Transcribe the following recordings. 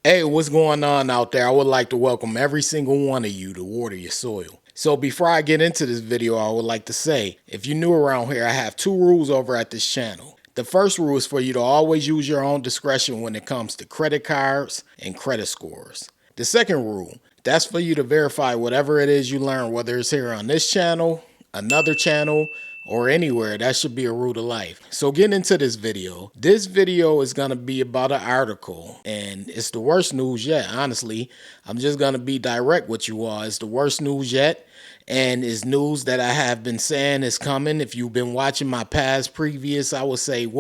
Hey, what's going on out there? I would like to welcome every single one of you to Water Your Soil. So before I get into this video, I would like to say, if you're new around here, I have two rules over at this channel. The first rule is for you to always use your own discretion when it comes to credit cards and credit scores. The second rule, that's for you to verify whatever it is you learn, whether it's here on this channel, another channel, or anywhere. That should be a rule of life. So getting into this video is going to be about an article, and it's the worst news yet. Honestly, I'm just going to be direct with you all. It's the worst news yet, and it's news that I have been saying is coming. If you've been watching my previous, I would say 10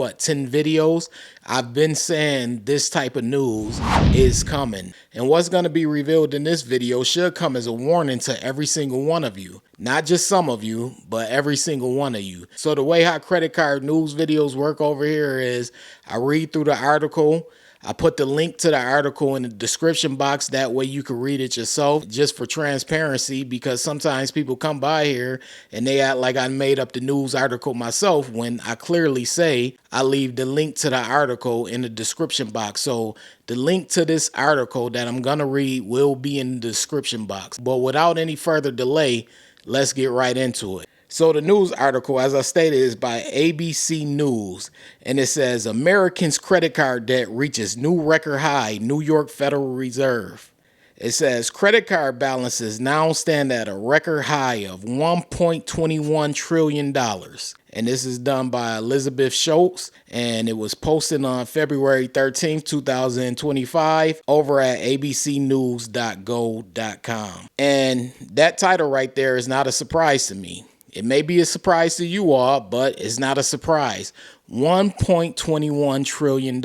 videos, I've been saying this type of news is coming. And what's going to be revealed in this video should come as a warning to every single one of you. Not just some of you, but every single one of you. So the way how credit card news videos work over here is I read through the article. I put the link to the article in the description box. That way you can read it yourself, just for transparency, because sometimes people come by here and they act like I made up the news article myself when I clearly say I leave the link to the article in the description box. So the link to this article that I'm going to read will be in the description box. But without any further delay, let's get right into it. So the news article, as I stated, is by ABC News, and it says Americans' credit card debt reaches new record high, New York Federal Reserve. It says credit card balances now stand at a record high of $1.21 trillion. And this is done by Elizabeth Schultz, and it was posted on February 13th, 2025 over at abcnews.go.com. And that title right there is not a surprise to me. It may be a surprise to you all, but it's not a surprise. $1.21 trillion.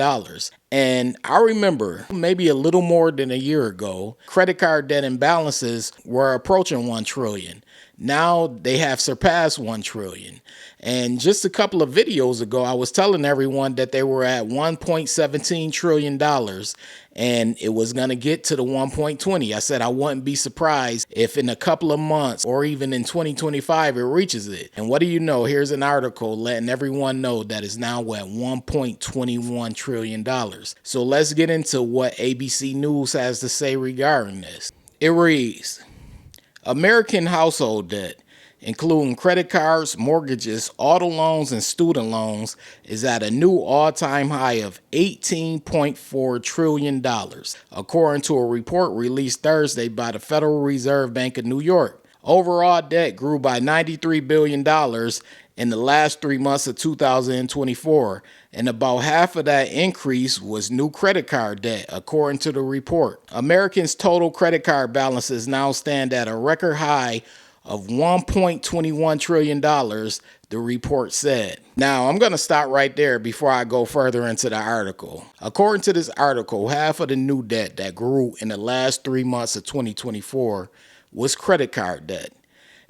And I remember maybe a little more than a year ago, credit card debt imbalances were approaching 1 trillion. Now they have surpassed 1 trillion. And just a couple of videos ago, I was telling everyone that they were at $1.17 trillion and it was going to get to the 1.20. I said I wouldn't be surprised if in a couple of months or even in 2025 it reaches it. And what do you know? Here's an article letting everyone know that it's now at $1.21 trillion. So let's get into what ABC News has to say regarding this. It reads, American household debt, including credit cards, mortgages, auto loans, and student loans, is at a new all-time high of $18.4 trillion, according to a report released Thursday by the Federal Reserve Bank of New York. Overall debt grew by $93 billion in the last 3 months of 2024, and about half of that increase was new credit card debt, according to the report. Americans' total credit card balances now stand at a record high of $1.21 trillion, the report said. Now, I'm going to stop right there before I go further into the article. According to this article, half of the new debt that grew in the last 3 months of 2024 was credit card debt.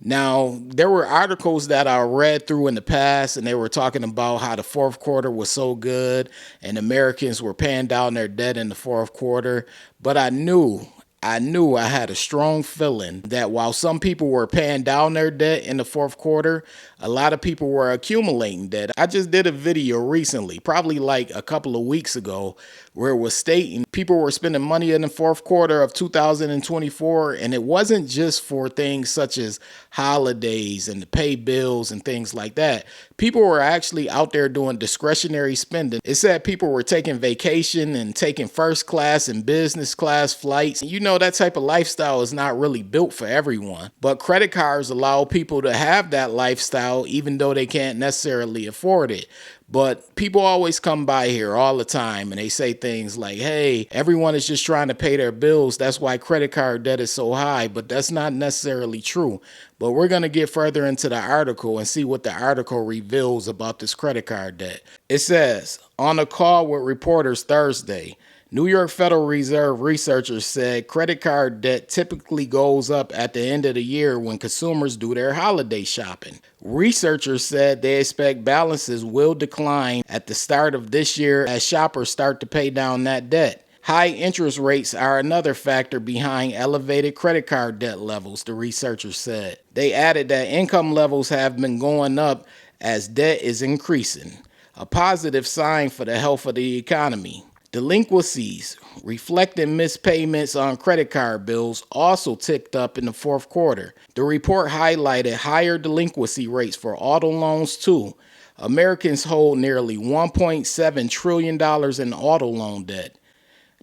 Now, there were articles that I read through in the past, and they were talking about how the fourth quarter was so good and Americans were paying down their debt in the fourth quarter. But I knew I had a strong feeling that while some people were paying down their debt in the fourth quarter, a lot of people were accumulating debt. I just did a video recently, probably like a couple of weeks ago, where it was stating people were spending money in the fourth quarter of 2024, and it wasn't just for things such as holidays and to pay bills and things like that. People were actually out there doing discretionary spending. It said people were taking vacation and taking first class and business class flights. You know, that type of lifestyle is not really built for everyone, but credit cards allow people to have that lifestyle even though they can't necessarily afford it. But people always come by here all the time and they say things like, hey, everyone is just trying to pay their bills. That's why credit card debt is so high. But that's not necessarily true. But we're going to get further into the article and see what the article reveals about this credit card debt. It says, on a call with reporters Thursday, New York Federal Reserve researchers said credit card debt typically goes up at the end of the year when consumers do their holiday shopping. Researchers said they expect balances will decline at the start of this year as shoppers start to pay down that debt. High interest rates are another factor behind elevated credit card debt levels, the researchers said. They added that income levels have been going up as debt is increasing, a positive sign for the health of the economy. Delinquencies, reflecting missed payments on credit card bills, also ticked up in the fourth quarter. The report highlighted higher delinquency rates for auto loans too. Americans hold nearly $1.7 trillion in auto loan debt.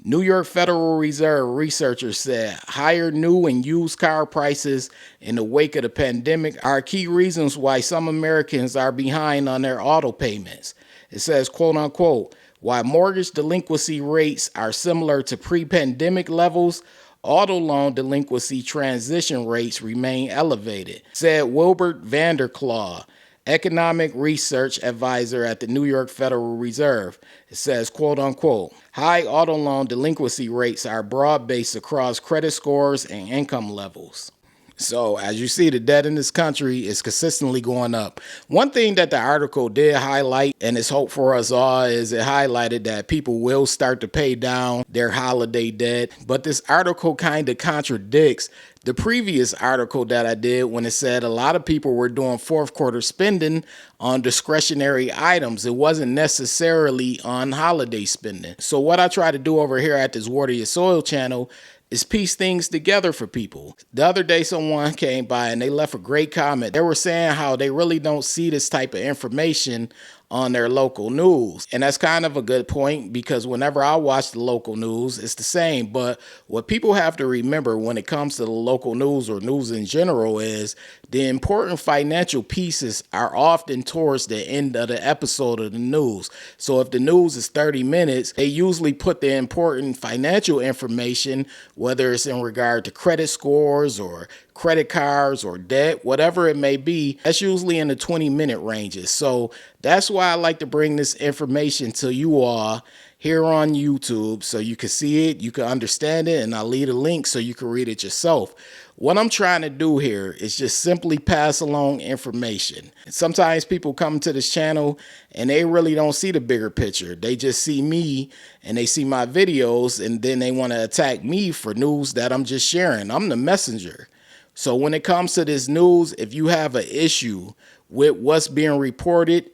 New York Federal Reserve researchers said higher new and used car prices in the wake of the pandemic are key reasons why some Americans are behind on their auto payments. It says, quote unquote, while mortgage delinquency rates are similar to pre-pandemic levels, auto loan delinquency transition rates remain elevated, said Wilbert Vanderklaw, economic research advisor at the New York Federal Reserve. It says, quote unquote, high auto loan delinquency rates are broad-based across credit scores and income levels. So as you see, the debt in this country is consistently going up. One thing that the article did highlight, and it's hope for us all, is it highlighted that people will start to pay down their holiday debt. But this article kind of contradicts the previous article that I did when it said a lot of people were doing fourth quarter spending on discretionary items. It wasn't necessarily on holiday spending. So what I try to do over here at this Water Your Soil channel is piece things together for people. The other day, someone came by and they left a great comment. They were saying how they really don't see this type of information on their local news. And that's kind of a good point, because whenever I watch the local news, it's the same. But what people have to remember when it comes to the local news or news in general is the important financial pieces are often towards the end of the episode of the news. So if the news is 30 minutes, they usually put the important financial information, whether it's in regard to credit scores or credit cards or debt, whatever it may be, that's usually in the 20-minute ranges. So that's why I like to bring this information to you all here on YouTube so you can see it, you can understand it, and I'll leave a link so you can read it yourself. What I'm trying to do here is just simply pass along information. Sometimes people come to this channel and they really don't see the bigger picture. They just see me and they see my videos, and then they want to attack me for news that I'm just sharing. I'm the messenger. So when it comes to this news, if you have an issue with what's being reported,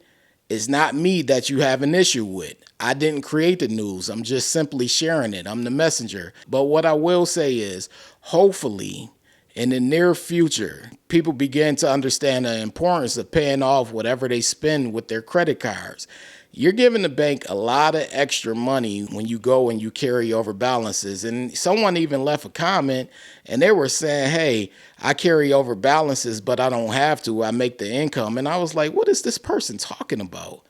it's not me that you have an issue with. I didn't create the news. I'm just simply sharing it. I'm the messenger. But what I will say is, hopefully, in the near future, people begin to understand the importance of paying off whatever they spend with their credit cards. You're giving the bank a lot of extra money when you go and you carry over balances. And someone even left a comment and they were saying, hey, I carry over balances, but I don't have to. I make the income. And I was like, what is this person talking about?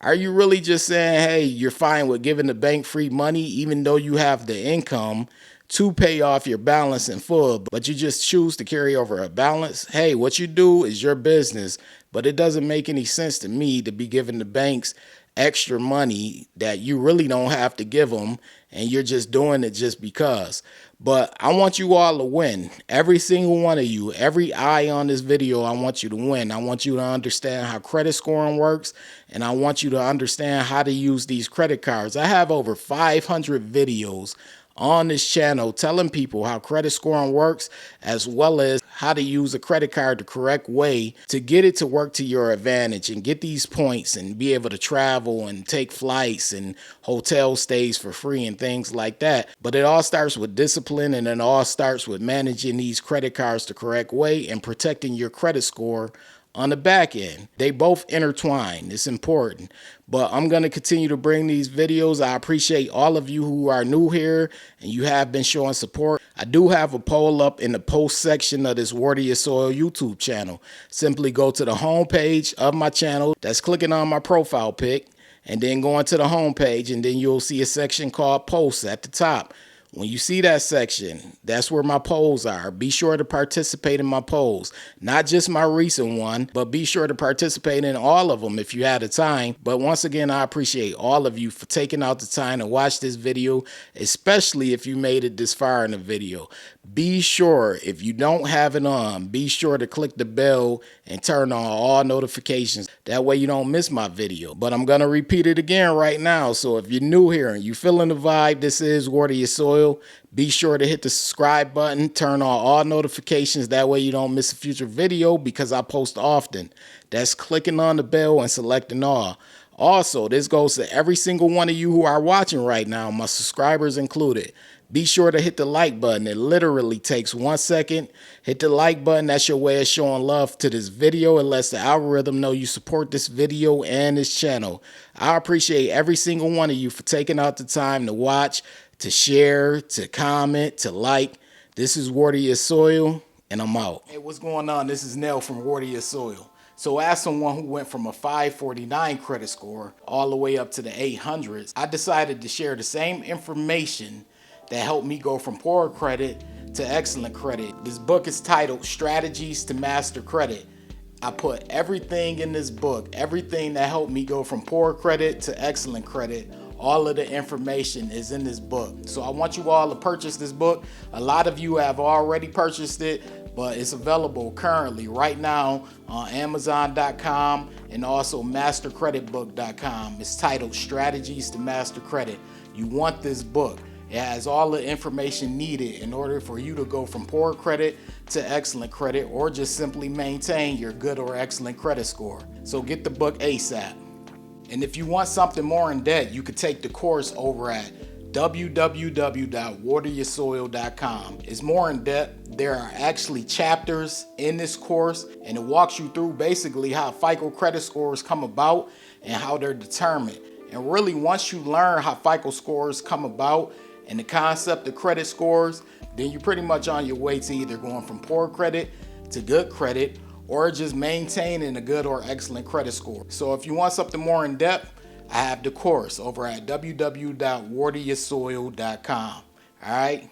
Are you really just saying, hey, you're fine with giving the bank free money, even though you have the income to pay off your balance in full, but you just choose to carry over a balance? Hey, what you do is your business, but it doesn't make any sense to me to be giving the banks extra money that you really don't have to give them, and you're just doing it just because. But I want you all to win. Every single one of you, every eye on this video, I want you to win. I want you to understand how credit scoring works, and I want you to understand how to use these credit cards. I have over 500 videos on this channel telling people how credit scoring works, as well as how to use a credit card the correct way to get it to work to your advantage and get these points and be able to travel and take flights and hotel stays for free and things like that. But it all starts with discipline, and it all starts with managing these credit cards the correct way and protecting your credit score on the back end. They both intertwine. It's important. But I'm going to continue to bring these videos. I appreciate all of you who are new here and you have been showing support. I do have a poll up in the post section of this Water Your Soil YouTube channel. Simply go to the home page of my channel. That's clicking on my profile pic, and then go into the home page, and then you'll see a section called posts at the top. When you see that section, that's where my polls are. Be sure to participate in my polls, not just my recent one, but be sure to participate in all of them if you had the time. But once again, I appreciate all of you for taking out the time to watch this video, especially if you made it this far in the video. Be sure, if you don't have it on, be sure to click the bell and turn on all notifications. That way you don't miss my video. But I'm going to repeat it again right now. So if you're new here and you feeling the vibe, this is Water Your Soil. Be sure to hit the subscribe button, turn on all notifications. That way you don't miss a future video, because I post often. That's clicking on the bell and selecting all. Also, this goes to every single one of you who are watching right now, my subscribers included. Be sure to hit the like button. It literally takes 1 second. Hit the like button. That's your way of showing love to this video. It lets the algorithm know you support this video and this channel. I appreciate every single one of you for taking out the time to watch, to share, to comment, to like. This is Warrior Soil, and I'm out. Hey, what's going on? This is Nell from Warrior Soil. So as someone who went from a 549 credit score all the way up to the 800s, I decided to share the same information that helped me go from poor credit to excellent credit. This book is titled Strategies to Master Credit. I put everything in this book, everything that helped me go from poor credit to excellent credit. All of the information is in this book. So I want you all to purchase this book. A lot of you have already purchased it, but it's available currently right now on Amazon.com and also MasterCreditBook.com. It's titled Strategies to Master Credit. You want this book. It has all the information needed in order for you to go from poor credit to excellent credit, or just simply maintain your good or excellent credit score. So get the book ASAP. And if you want something more in depth, you could take the course over at www.wateryoursoil.com. It's more in depth. There are actually chapters in this course, and it walks you through basically how FICO credit scores come about and how they're determined. And really, once you learn how FICO scores come about and the concept of credit scores, then you're pretty much on your way to either going from poor credit to good credit, or just maintaining a good or excellent credit score. So if you want something more in depth, I have the course over at www.wateryoursoil.com. All right.